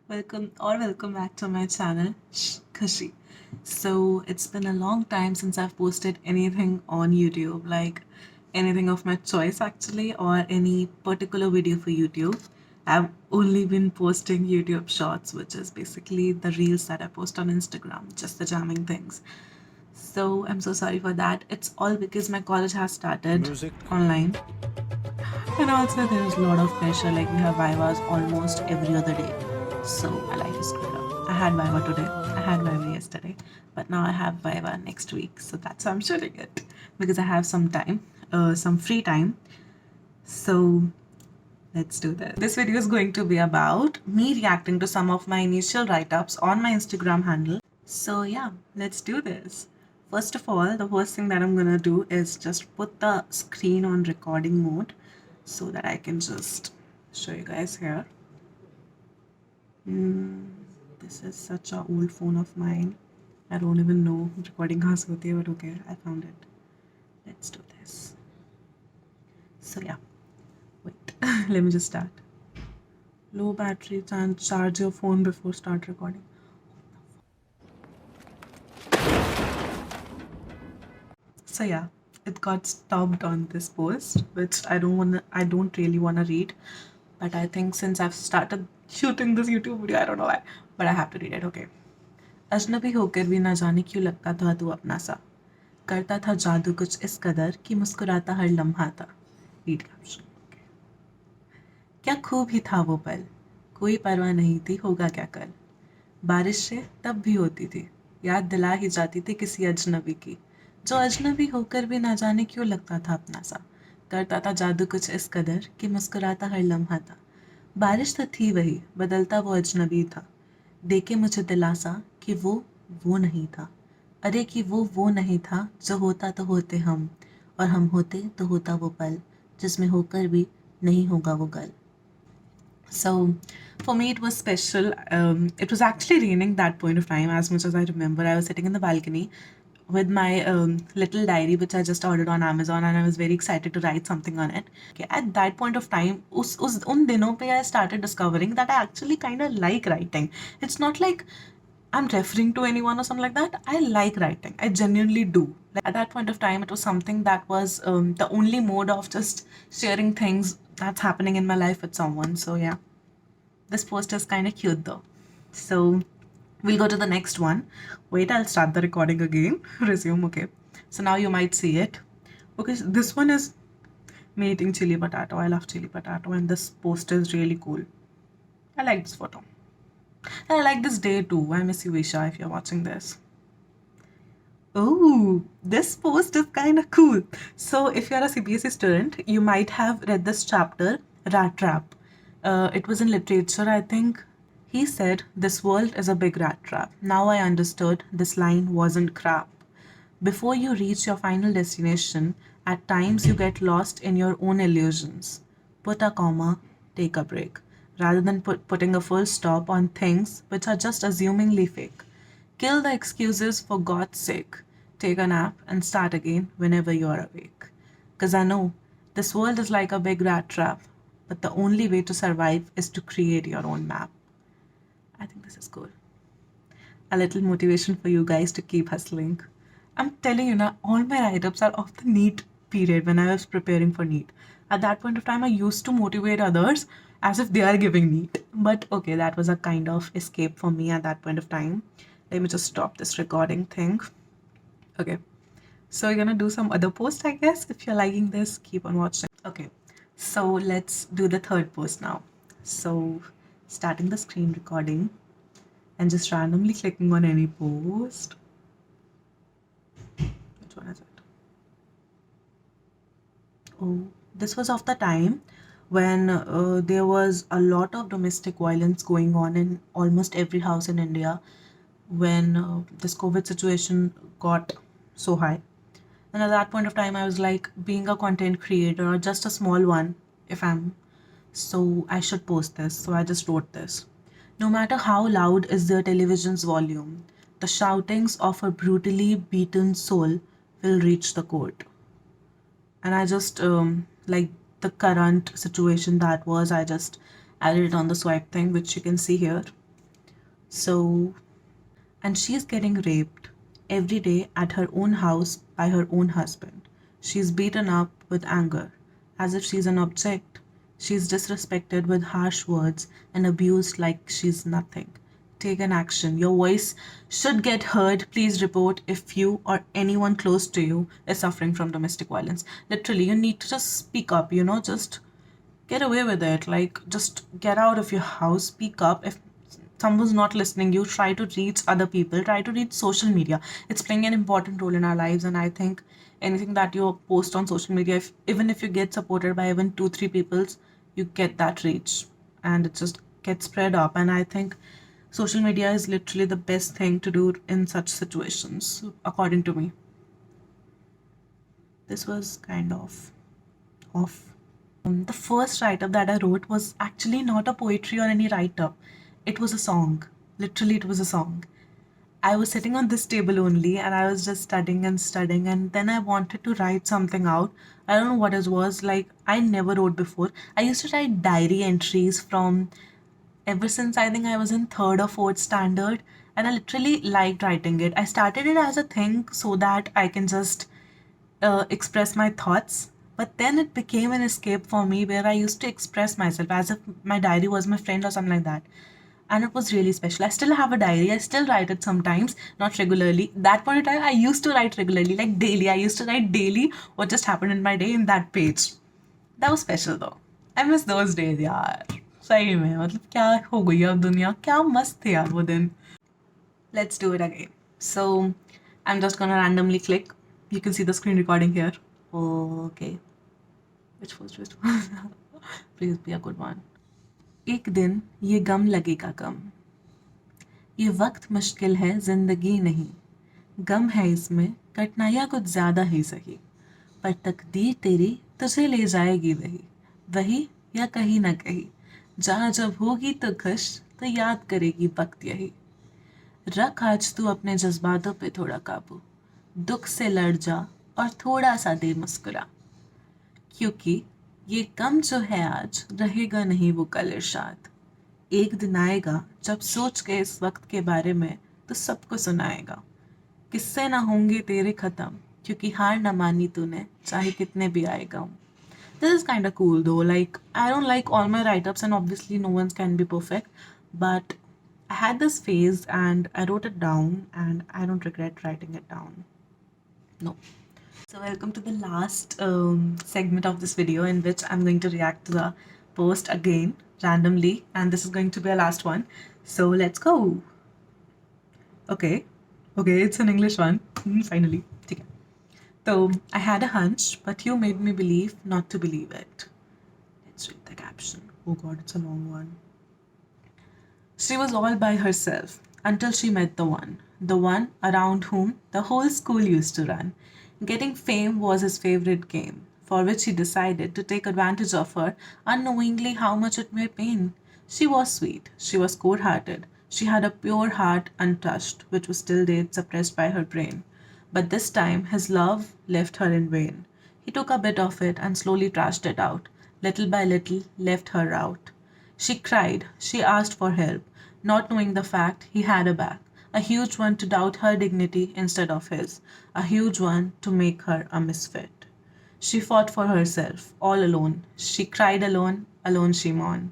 Welcome back to my channel, Khushi. So it's been a long time since I've posted anything on YouTube, like anything of my choice actually, or any particular video for YouTube. I've only been posting YouTube shorts, which is basically the reels that I post on Instagram, just the jamming things. So I'm so sorry for that. It's all because my college has started online. And also there's a lot of pressure, like we have vivas almost every other day. So my life is screwed up. I had viva today, I had viva yesterday, but now I have viva next week. So that's how I'm shooting it. Because I have some time, some free time. So let's do this. This video is going to be about me reacting to some of my initial write-ups on my Instagram handle. So yeah, let's do this. First of all, the first thing that I'm gonna do is just put the screen on recording mode so that I can just show you guys here. This is such a old phone of mine. I don't even know recording kahan se hoti hai, but okay, I found it. Let's do this. So yeah, wait, let me just start. Low battery, charge your phone before start recording. So yeah, it got stopped on this post, which I don't really wanna read. But I think since I've started shooting this YouTube video, I don't know why, but I have to read it, okay. अजनबी होकर भी ना जाने क्यों लगता था तू अपना सा, करता था जादू कुछ इस कदर कि मुस्कुराता हर लम्हा था. Read caption. क्या खूब ही था वो पल, कोई परवाह नहीं थी होगा क्या कल. बारिशें तब भी होती थी, याद दिला ही जाती थी किसी अजनबी की, जो अजनबी होकर भी ना जाने क्यों लगता था अपना सा, करता था जादू कुछ इस कदर कि मुस्कुराता हर लम्हा था. बारिश तो थी वही, बदलता वो अजनबी था, देके मुझे दिलासा कि वो नहीं था. अरे कि वो नहीं था, जो होता तो होते हम, और हम होते तो होता वो पल, जिसमें होकर भी नहीं होगा वो कल. So for me, it was special. It was actually raining that point of time. As much as I remember, I was sitting in the balcony with my little diary, which I just ordered on Amazon, and I was very excited to write something on it. Okay, at that point of time, उन दिनों पे I started discovering that I actually kind of like writing. It's not like I'm referring to anyone or something like that. I like writing. I genuinely do. Like at that point of time, it was something that was the only mode of just sharing things that's happening in my life with someone. So yeah, this post is kind of cute though. So we'll go to the next one. Wait, I'll start the recording again. Resume, okay. So now you might see it. Okay, so this one is me eating chili potato. I love chili potato, and this post is really cool. I like this photo. And I like this day too. I miss you, Isha, if you're watching this. Oh, this post is kind of cool. So, if you're a CBSE student, you might have read this chapter, Rat Trap. It was in literature, I think. He said, "This world is a big rat trap." Now I understood this line wasn't crap. Before you reach your final destination, at times you get lost in your own illusions. Put a comma, take a break, rather than putting a full stop on things which are just assumingly fake. Kill the excuses for God's sake. Take a nap and start again whenever you are awake. Because I know this world is like a big rat trap, but the only way to survive is to create your own map. I think this is cool. A little motivation for you guys to keep hustling. I'm telling you now, all my write-ups are of the NEET period when I was preparing for NEET. At that point of time, I used to motivate others as if they are giving NEET. But okay, that was a kind of escape for me at that point of time. Let me just stop this recording thing. Okay, so you're gonna do some other post, I guess. If you're liking this, keep on watching. Okay, so let's do the third post now. So starting the screen recording and just randomly clicking on any post. Which one is it? Oh, this was of the time when there was a lot of domestic violence going on in almost every house in India when this COVID situation got so high. And at that point of time, I was like, being a content creator or just a small one, if I'm, so I should post this. So I just wrote this. No matter how loud is the television's volume, the shoutings of a brutally beaten soul will reach the court. And I just like the current situation that was, I just added it on the swipe thing, which you can see here. So, and she's getting raped every day at her own house by her own husband. She's beaten up with anger, as if she's an object. She's disrespected with harsh words and abused like she's nothing. Take an action. Your voice should get heard. Please report if you or anyone close to you is suffering from domestic violence. Literally, you need to just speak up, just get away with it. Like, just get out of your house, speak up. If someone's not listening, you try to reach other people, try to reach social media. It's playing an important role in our lives, and I think anything that you post on social media, even if you get supported by even two, three peoples, you get that reach, and it just gets spread up. And I think social media is literally the best thing to do in such situations, according to me. This was kind of off. The first write up that I wrote was actually not a poetry or any write up. It was a song. Literally, it was a song. I was sitting on this table only and I was just studying and studying, and then I wanted to write something out. I don't know what it was. Like, I never wrote before. I used to write diary entries from ever since I think I was in third or fourth standard, and I literally liked writing it. I started it as a thing so that I can just express my thoughts. But then it became an escape for me where I used to express myself as if my diary was my friend or something like that. And it was really special. I still have a diary. I still write it sometimes, not regularly. That point in time, I used to write regularly, like daily. I used to write daily what just happened in my day in that page. That was special though. I miss those days, यार. सही में मतलब क्या हो गई अब दुनिया क्या मस्त थे यार वो दिन. Let's do it again. So I'm just gonna randomly click. You can see the screen recording here. Okay. Which first? Please be a good one. एक दिन ये गम लगेगा कम. ये वक्त मुश्किल है जिंदगी नहीं. गम है इसमें कठिनाइयाँ कुछ ज़्यादा ही सही. पर तकदीर तेरी तुझे ले जाएगी वही. वही या कहीं ना कहीं. जहाँ जब होगी तो खुश तो याद करेगी वक्त यही. रख आज तू अपने जज्बातों पे थोड़ा काबू. दुख से लड़ जा और थोड़ा सा दे मुस्कुरा. क्योंकि ये गम जो है आज रहेगा नहीं वो कल इरशाद. एक दिन आएगा जब सोच के इस वक्त के बारे में तो सबको सुनाएगा. किस्से ना होंगे तेरे खत्म क्योंकि हार ना मानी तूने चाहे कितने भी आएगा. This is kind of cool though. Like, I don't like all my write ups, and obviously, no one's can be perfect. But I had this phase and I wrote it down, and I don't regret writing it down. No. So, welcome to the last segment of this video in which I'm going to react to the post again randomly, and this is going to be our last one. So, let's go. Okay. Okay, it's an English one. Finally. Okay. So, I had a hunch, but you made me believe not to believe it. Let's read the caption. Oh god, it's a long one. She was all by herself until she met the one around whom the whole school used to run. Getting fame was his favorite game, for which he decided to take advantage of her, unknowingly how much it may pain. She was sweet, she was cold hearted, she had a pure heart untouched, which was still dead, suppressed by her brain. But this time his love left her in vain. He took a bit of it and slowly trashed it out, little by little left her out. She cried, she asked for help, not knowing the fact he had a back, a huge one to doubt her dignity instead of his, a huge one to make her a misfit. She fought for herself, all alone. She cried alone, alone she mourned.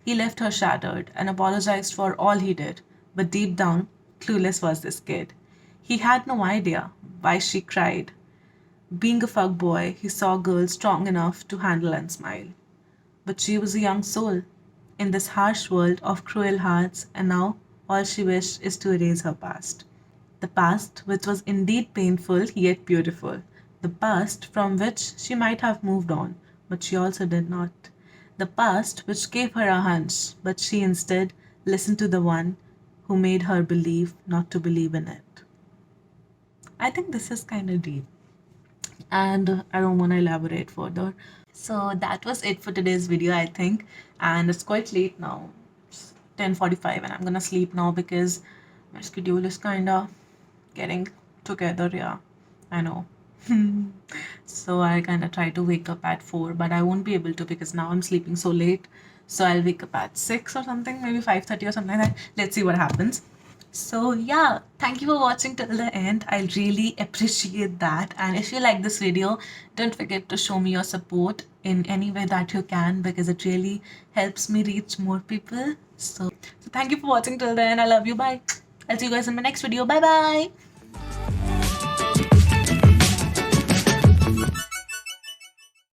He left her shattered and apologized for all he did, but deep down, clueless was this kid. He had no idea why she cried. Being a fuckboy, he saw girls strong enough to handle and smile. But she was a young soul in this harsh world of cruel hearts, and now all she wished is to erase her past. The past which was indeed painful yet beautiful. The past from which she might have moved on, but she also did not. The past which gave her a hunch, but she instead listened to the one who made her believe not to believe in it. I think this is kind of deep, and I don't want to elaborate further. So that was it for today's video, I think, and it's quite late now. It's 10:45, and I'm gonna sleep now because my schedule is kind of getting together. Yeah, I know. So I kind of try to wake up at 4, but I won't be able to because now I'm sleeping so late. So I'll wake up at 6 or something, maybe 5:30 or something like that. Let's see what happens. So yeah, thank you for watching till the end. I really appreciate that. And if you like this video, don't forget to show me your support in any way that you can, because it really helps me reach more people. So thank you for watching till then. I love you. Bye. I'll see you guys in my next video. Bye bye.